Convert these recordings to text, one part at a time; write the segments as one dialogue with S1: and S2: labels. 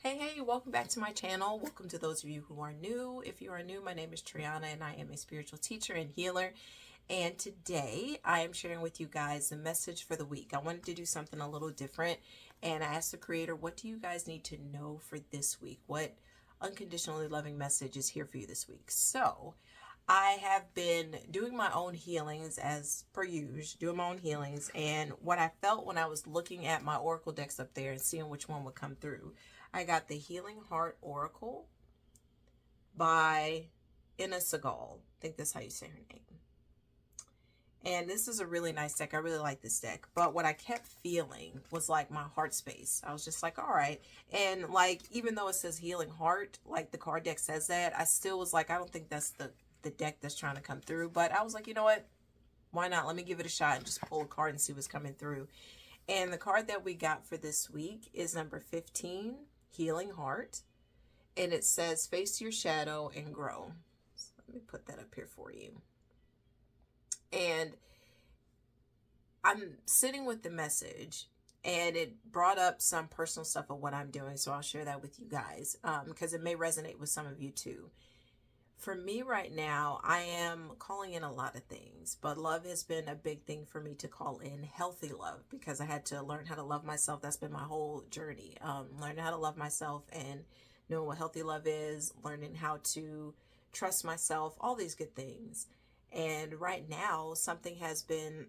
S1: Hey, welcome back to my channel. Welcome to those of you who are new. If you are new, my name is Triana and I am a spiritual teacher and healer. And today I am sharing with you guys the message for the week. I wanted to do something a little different and I asked the creator, what do you guys need to know for this week? What unconditionally loving message is here for you this week? So I have been doing my own healings as per usual, doing my own healings. And what I felt when I was looking at my oracle decks up there and seeing which one would come through, I got the Healing Heart Oracle by Ina Segal. I think that's how you say her name. And this is a really nice deck. I really like this deck. But what I kept feeling was like my heart space. I was just like, all right. And like, even though it says Healing Heart, like the card deck says that, I still was like, I don't think that's the deck that's trying to come through. But I was like, you know what? Why not? Let me give it a shot and just pull a card and see what's coming through. And the card that we got for this week is number 15, Healing Heart. And it says, face your shadow and grow. So let me put that up here for you. And I'm sitting with the message and it brought up some personal stuff of what I'm doing. So I'll share that with you guys because it may resonate with some of you too. For me right now, I am calling in a lot of things, but love has been a big thing for me to call in, healthy love, because I had to learn how to love myself. That's been my whole journey, learning how to love myself and knowing what healthy love is, learning how to trust myself, all these good things. And right now, something has been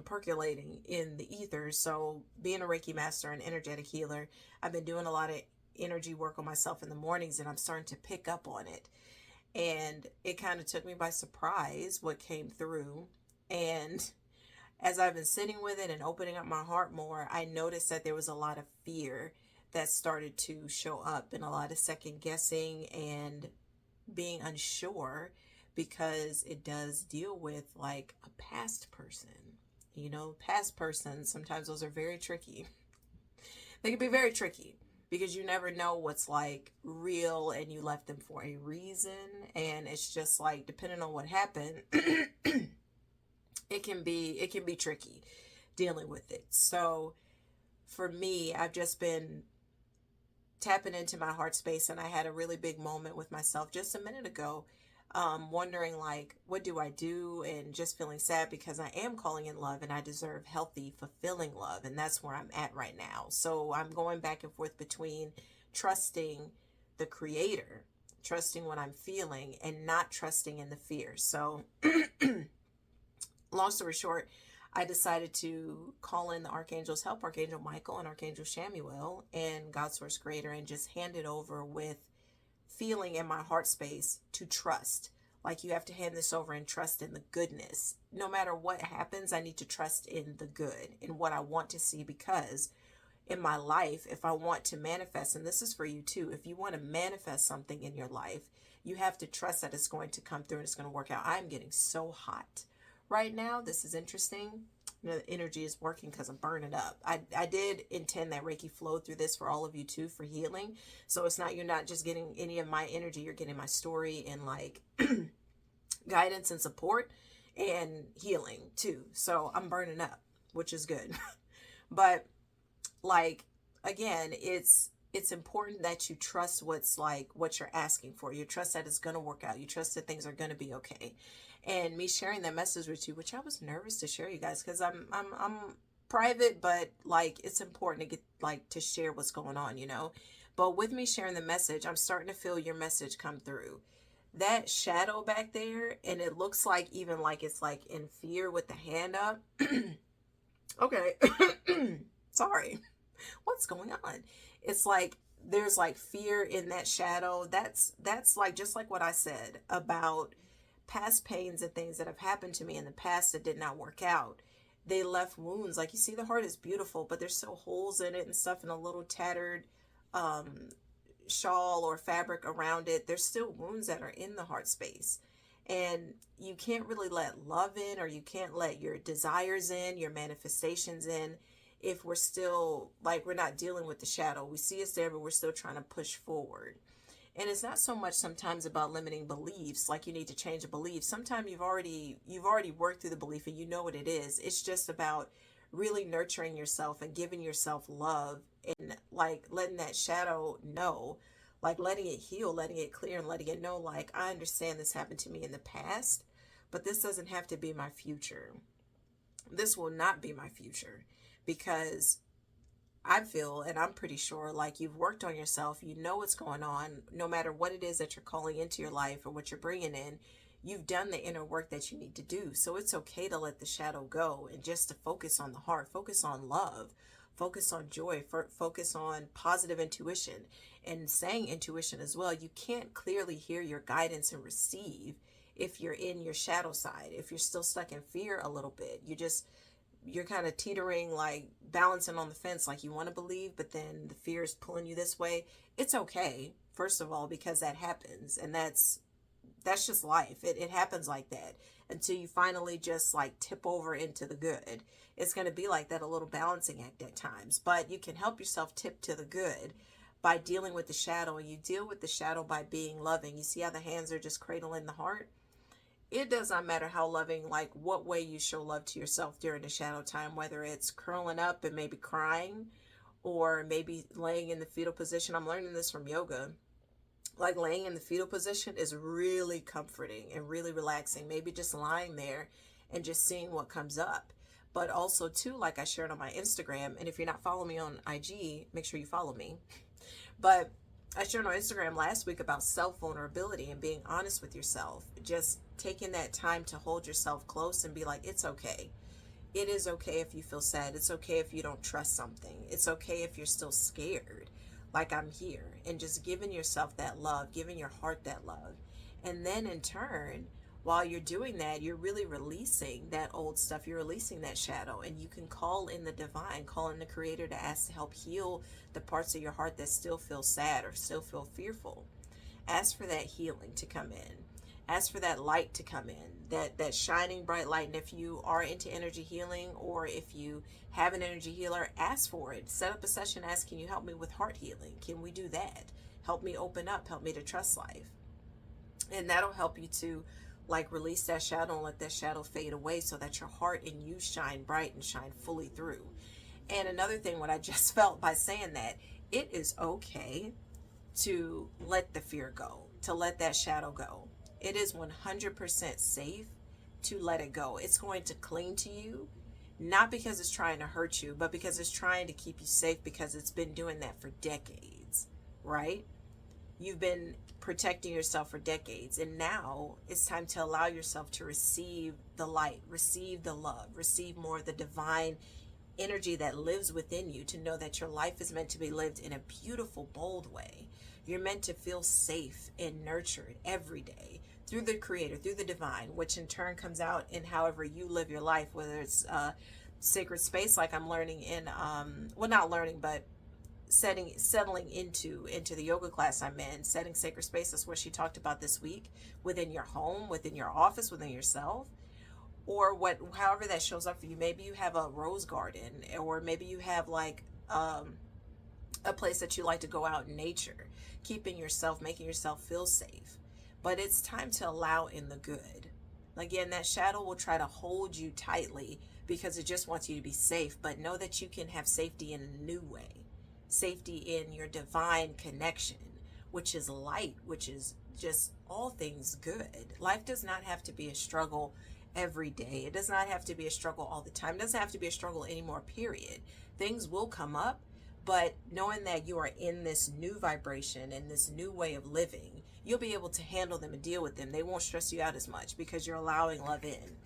S1: percolating in the ethers. So being a Reiki master and energetic healer, I've been doing a lot of energy work on myself in the mornings and I'm starting to pick up on it. And it kind of took me by surprise what came through. And as I've been sitting with it and opening up my heart more, I noticed that there was a lot of fear that started to show up and a lot of second guessing and being unsure, because it does deal with like a past person. You know, past persons, sometimes those are very tricky. They can be very tricky because you never know what's like real and you left them for a reason. And it's just like, depending on what happened, it can be tricky dealing with it. So for me, I've just been tapping into my heart space, and I had a really big moment with myself just a minute ago, wondering like, what do I do? And just feeling sad because I am calling in love and I deserve healthy, fulfilling love. And that's where I'm at right now. So I'm going back and forth between trusting the creator, trusting what I'm feeling, and not trusting in the fear. So long story short, I decided to call in the Archangel's help, Archangel Michael and Archangel Shamuel and God Source Creator, and just hand it over with feeling in my heart space to trust. Like, you have to hand this over and trust in the goodness. No matter what happens, I need to trust in the good, in what I want to see, because in my life, if I want to manifest, and this is for you too, if you want to manifest something in your life, you have to trust that it's going to come through and it's going to work out. I'm getting so hot right now. This is interesting. You know, the energy is working because I'm burning up. I did intend that Reiki flow through this for all of you too, for healing. So it's not, you're not just getting any of my energy, you're getting my story and like guidance and support and healing too. So I'm burning up, which is good. But like, again, it's important that you trust what's like, what you're asking for. You trust that it's going to work out. You trust that things are going to be okay. And me sharing that message with you, which I was nervous to share, you guys, because I'm private, but like, it's important to get like to share what's going on, you know. But with me sharing the message, I'm starting to feel your message come through. That shadow back there, and it looks like even like it's like in fear with the hand up. Okay. Sorry. What's going on? It's like there's like fear in that shadow. That's like just like what I said about past pains and things that have happened to me in the past that did not work out. They left wounds. Like, you see, the heart is beautiful, but there's still holes in it and stuff, and a little tattered shawl or fabric around it. There's still wounds that are in the heart space. And you can't really let love in, or you can't let your desires in, your manifestations in, if we're still like, we're not dealing with the shadow. We see it's there, but we're still trying to push forward. And it's not so much sometimes about limiting beliefs, like you need to change a belief. Sometimes you've already worked through the belief and you know what it is. It's just about really nurturing yourself and giving yourself love and like letting that shadow know, like letting it heal, letting it clear, and letting it know, like, I understand this happened to me in the past, but this doesn't have to be my future. This will not be my future, because I feel, and I'm pretty sure, like you've worked on yourself, you know what's going on, no matter what it is that you're calling into your life or what you're bringing in, you've done the inner work that you need to do. So it's okay to let the shadow go and just to focus on the heart, focus on love, focus on joy, focus on positive intuition. And saying intuition as well, you can't clearly hear your guidance and receive if you're in your shadow side, if you're still stuck in fear a little bit. You're kind of teetering, like balancing on the fence, like you want to believe, but then the fear is pulling you this way. It's okay, first of all, because that happens, and that's just life. It happens like that until you finally just like tip over into the good. It's going to be like that, a little balancing act at times, but you can help yourself tip to the good by dealing with the shadow. And you deal with the shadow by being loving. You see how the hands are just cradling the heart? It does not matter how loving, like what way you show love to yourself during the shadow time, whether it's curling up and maybe crying, or maybe laying in the fetal position. I'm learning this from yoga. Like laying in the fetal position is really comforting and really relaxing. Maybe just lying there and just seeing what comes up. But also too, like I shared on my Instagram, and if you're not following me on IG, make sure you follow me. But I shared on Instagram last week about self-vulnerability and being honest with yourself. Just taking that time to hold yourself close and be like, it's okay. It is okay if you feel sad. It's okay if you don't trust something. It's okay if you're still scared. Like, I'm here. And just giving yourself that love, giving your heart that love. And then in turn, while you're doing that, you're really releasing that old stuff. You're releasing that shadow, and you can call in the divine, call in the creator to ask to help heal the parts of your heart that still feel sad or still feel fearful. Ask for that healing to come in. Ask for that light to come in, that shining bright light. And if you are into energy healing, or if you have an energy healer, ask for it. Set up a session, ask, can you help me with heart healing? Can we do that? Help me open up, help me to trust life. And that'll help you to like release that shadow and let that shadow fade away, so that your heart and you shine bright and shine fully through. And another thing, what I just felt by saying that, it is okay to let the fear go, to let that shadow go. It is 100% safe to let it go. It's going to cling to you, not because it's trying to hurt you, but because it's trying to keep you safe, because it's been doing that for decades, right? You've been protecting yourself for decades, and now it's time to allow yourself to receive the light, receive the love, receive more of the divine energy that lives within you, to know that your life is meant to be lived in a beautiful, bold way. You're meant to feel safe and nurtured every day through the creator, through the divine, which in turn comes out in however you live your life, whether it's sacred space, like I'm learning in, well, not learning, but settling into the yoga class I'm in, setting sacred space. That's what she talked about this week, within your home, within your office, within yourself, or however that shows up for you. Maybe you have a rose garden, or maybe you have like a place that you like to go out in nature, keeping yourself, making yourself feel safe. But it's time to allow in the good. Again, that shadow will try to hold you tightly because it just wants you to be safe, but know that you can have safety in a new way. Safety in your divine connection, which is light, which is just all things good. Life does not have to be a struggle every day. It does not have to be a struggle all the time. It doesn't have to be a struggle anymore, period. Things will come up, but knowing that you are in this new vibration and this new way of living, you'll be able to handle them and deal with them. They won't stress you out as much because you're allowing love in,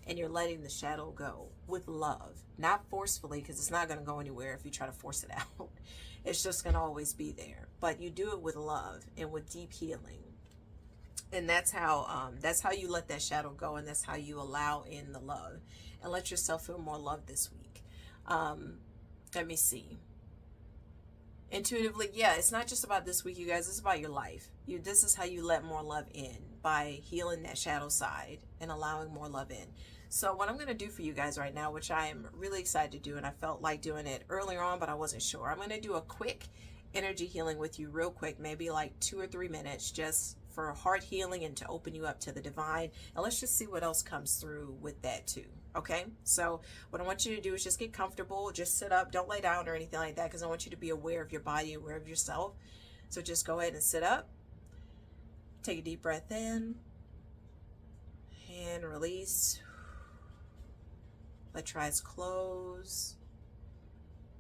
S1: and you're letting the shadow go with love, not forcefully, because it's not going to go anywhere if you try to force it out. It's just going to always be there. But you do it with love and with deep healing. And that's how you let that shadow go, and that's how you allow in the love and let yourself feel more love this week. Let me see. Intuitively, yeah, it's not just about this week, you guys. It's about your life. This is how you let more love in, by healing that shadow side and allowing more love in. So what I'm going to do for you guys right now, which I am really excited to do, and I felt like doing it earlier on, but I wasn't sure. I'm going to do a quick energy healing with you real quick, maybe like 2 or 3 minutes, just for heart healing and to open you up to the divine. And let's just see what else comes through with that too. Okay, so what I want you to do is just get comfortable, just sit up, don't lay down or anything like that, because I want you to be aware of your body, aware of yourself. So just go ahead and sit up, take a deep breath in, and release. Let your eyes close,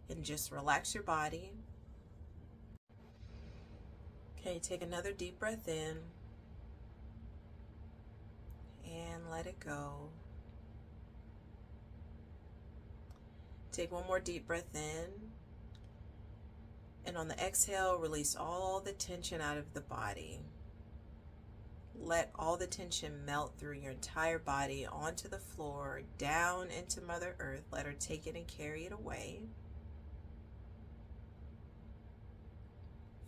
S1: and just relax your body. Okay, take another deep breath in, and let it go. Take one more deep breath in, and on the exhale, release all the tension out of the body. Let all the tension melt through your entire body onto the floor, down into Mother Earth. Let her take it and carry it away.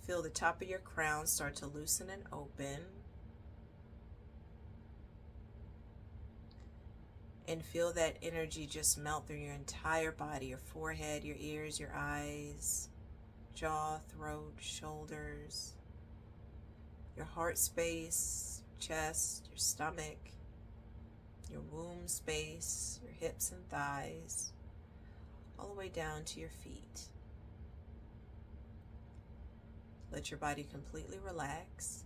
S1: Feel the top of your crown start to loosen and open. And feel that energy just melt through your entire body, your forehead, your ears, your eyes, jaw, throat, shoulders, your heart space, chest, your stomach, your womb space, your hips and thighs, all the way down to your feet. Let your body completely relax.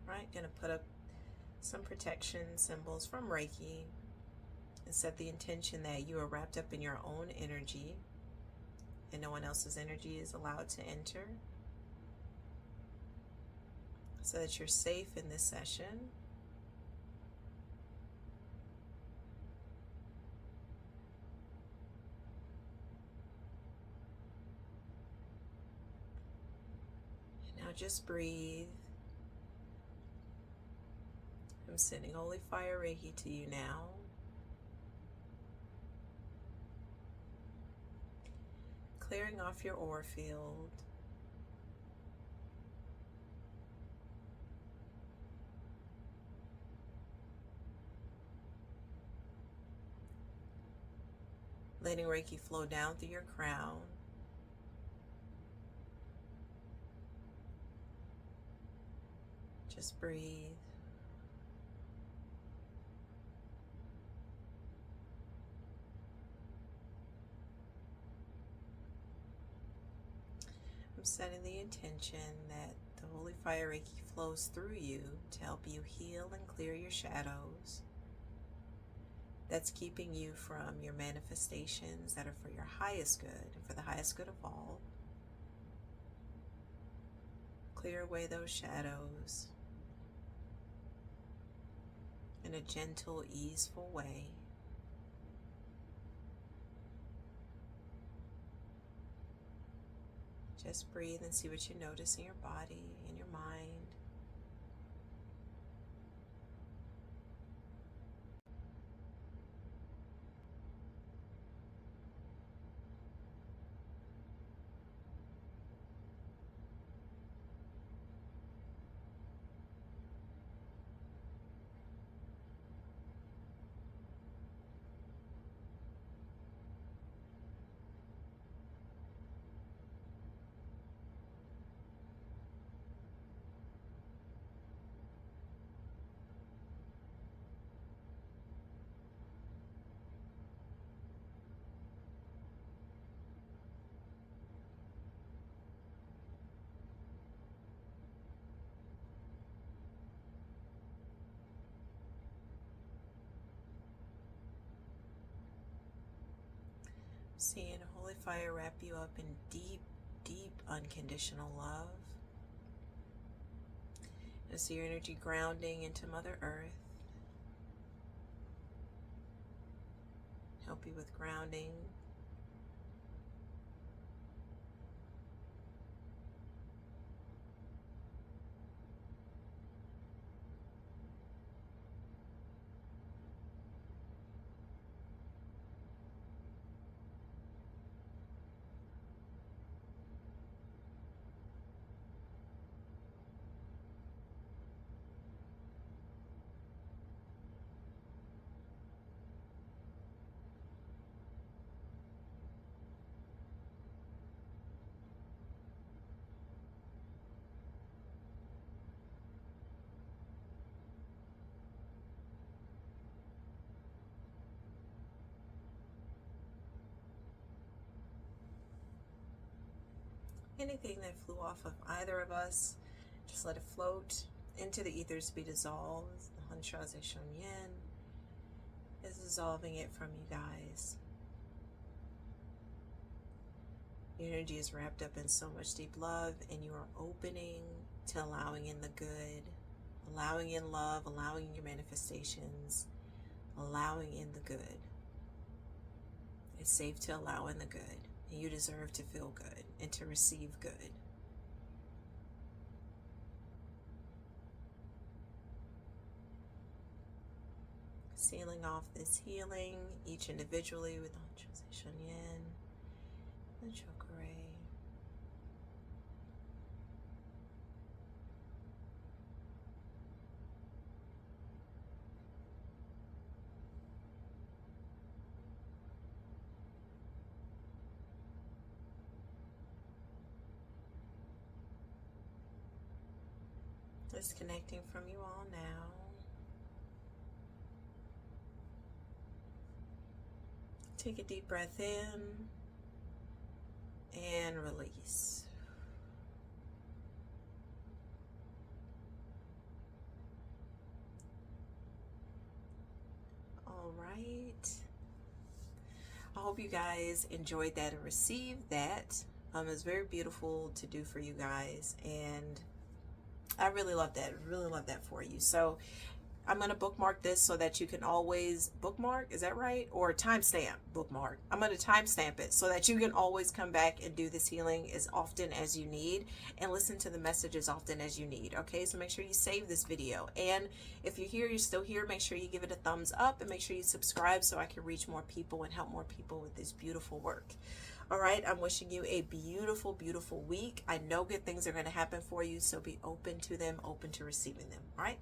S1: Right, gonna put up some protection symbols from Reiki and set the intention that you are wrapped up in your own energy and no one else's energy is allowed to enter, so that you're safe in this session. And now just breathe. I'm sending Holy Fire Reiki to you now. Clearing off your aura field. Letting Reiki flow down through your crown. Just breathe. I'm setting the intention that the Holy Fire Reiki flows through you to help you heal and clear your shadows. That's keeping you from your manifestations that are for your highest good and for the highest good of all. Clear away those shadows in a gentle, easeful way. Just breathe and see what you notice in your body, in your mind. Seeing Holy Fire wrap you up in deep, deep unconditional love. And see your energy grounding into Mother Earth. Help you with grounding. anything that flew off of either of us, just let it float into the ethers to be dissolved. The Hanshaze Shonyen is dissolving it from you guys. Your energy is wrapped up in so much deep love, and you are opening to allowing in the good, allowing in love, allowing in your manifestations, allowing in the good. It's safe to allow in the good, and you deserve to feel good and to receive good. Sealing off this healing, each individually with the Hanshaze Shonyen, the Chokure. Disconnecting from you all now. Take a deep breath in and release. All right. I hope you guys enjoyed that and received that. It's very beautiful to do for you guys, and I really love that. Really love that for you. So I'm going to bookmark this so that you can always bookmark. Is that right? Or timestamp bookmark. I'm going to timestamp it so that you can always come back and do this healing as often as you need and listen to the message as often as you need. Okay, so make sure you save this video. And if you're here, you're still here, make sure you give it a thumbs up and make sure you subscribe so I can reach more people and help more people with this beautiful work. All right, I'm wishing you a beautiful, beautiful week. I know good things are going to happen for you, so be open to them, open to receiving them. All right.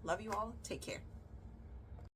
S1: Love you all. Take care.